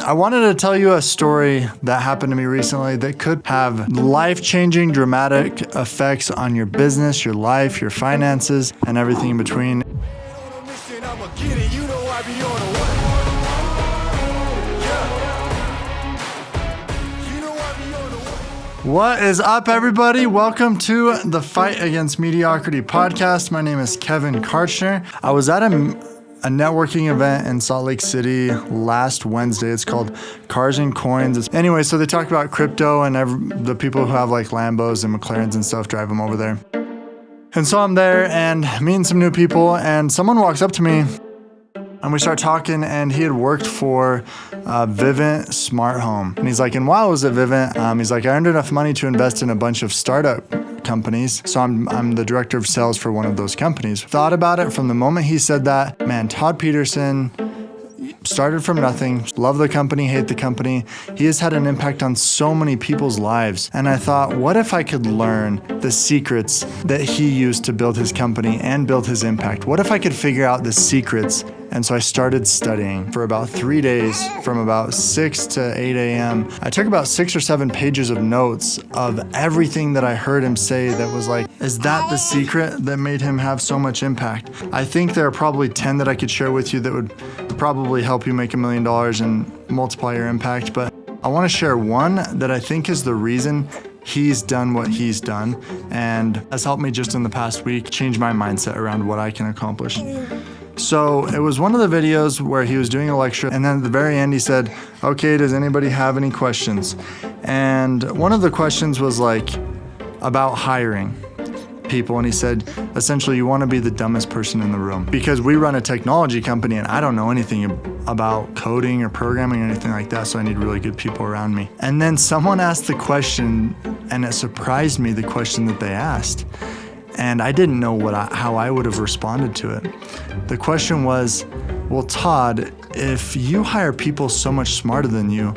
I wanted to tell you a story that happened to me recently that could have life-changing, dramatic effects on your business, your life, your finances, and everything in between. What is up, everybody? Welcome to the Fight Against Mediocrity podcast. My name is Kevin Kartchner. I was at a networking event in Salt Lake City last Wednesday. It's called Cars and Coins. Anyway, so they talk about crypto and the people who have like Lambos and McLarens and stuff drive them over there. And so I'm there and meeting some new people, and someone walks up to me and we start talking, and he had worked for Vivint Smart Home. And he's like, and while I was at Vivint, he's like, I earned enough money to invest in a bunch of startup companies. So I'm the director of sales for one of those companies. Thought about it from the moment he said that. Man, Todd Pedersen started from nothing, love the company, hate the company. He has had an impact on so many people's lives. And I thought, what if I could learn the secrets that he used to build his company and build his impact? What if I could figure out the secrets? And so I started studying for about 3 days, from about 6 to 8 a.m. I took about 6 or 7 pages of notes of everything that I heard him say that was like, is that the secret that made him have so much impact? I think there are probably 10 that I could share with you that would probably help you make $1 million and multiply your impact. But I want to share one that I think is the reason he's done what he's done, and has helped me just in the past week change my mindset around what I can accomplish. So it was one of the videos where he was doing a lecture, and then at the very end he said, okay, does anybody have any questions? And one of the questions was like about hiring people, and he said, essentially, you want to be the dumbest person in the room, because we run a technology company and I don't know anything about coding or programming or anything like that, so I need really good people around me. And then someone asked the question, and it surprised me, the question that they asked. And I didn't know how I would have responded to it. The question was, well, Todd, if you hire people so much smarter than you,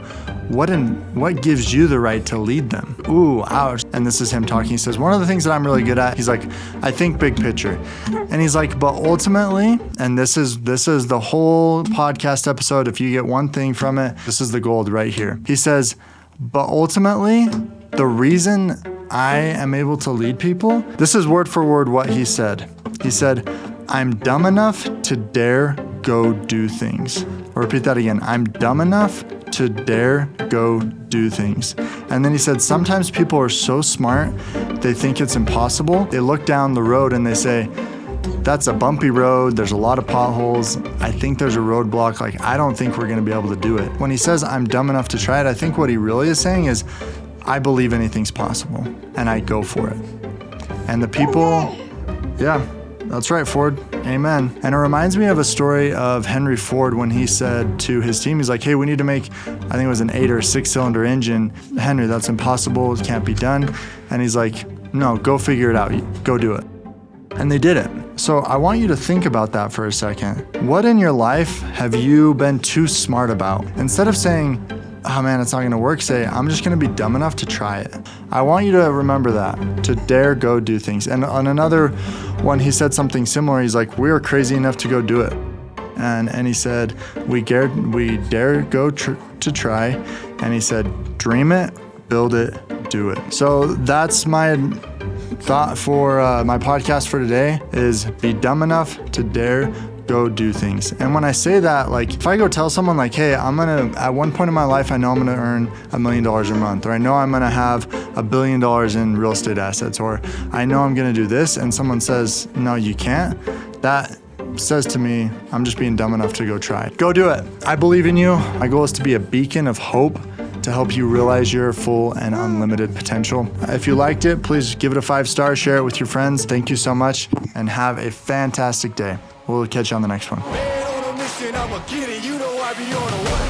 what gives you the right to lead them? Ooh, ouch. And this is him talking. He says, one of the things that I'm really good at, he's like, I think big picture. And he's like, but ultimately, and this is the whole podcast episode, if you get one thing from it, this is the gold right here. He says, but ultimately, the reason I am able to lead people, this is word for word what he said. He said, I'm dumb enough to dare go do things. I'll repeat that again. I'm dumb enough to dare go do things. And then he said, sometimes people are so smart, they think it's impossible. They look down the road and they say, that's a bumpy road, there's a lot of potholes, I think there's a roadblock, like I don't think we're gonna be able to do it. When he says I'm dumb enough to try it, I think what he really is saying is, I believe anything's possible, and I go for it. And the people, yeah, that's right, Ford, amen. And it reminds me of a story of Henry Ford when he said to his team, he's like, hey, we need to make, I think it was an 8 or 6 cylinder engine. Henry, that's impossible, it can't be done. And he's like, no, go figure it out, go do it. And they did it. So I want you to think about that for a second. What in your life have you been too smart about? Instead of saying, oh man, it's not gonna work, say, I'm just gonna be dumb enough to try it. I want you to remember that, to dare go do things. And on another one, he said something similar. He's like, we are crazy enough to go do it. And he said, we dare go to try. And he said, dream it, build it, do it. So that's my thought for my podcast for today, is be dumb enough to dare go do things. And when I say that, like if I go tell someone like, hey, at one point in my life, I know I'm gonna earn $1 million a month, or I know I'm gonna have $1 billion in real estate assets, or I know I'm gonna do this, and someone says, no, you can't, that says to me, I'm just being dumb enough to go try it. Go do it. I believe in you. My goal is to be a beacon of hope to help you realize your full and unlimited potential. If you liked it, please give it a 5-star, share it with your friends. Thank you so much, and have a fantastic day. We'll catch you on the next one. Man, on a mission, I'ma get it. You know I be on a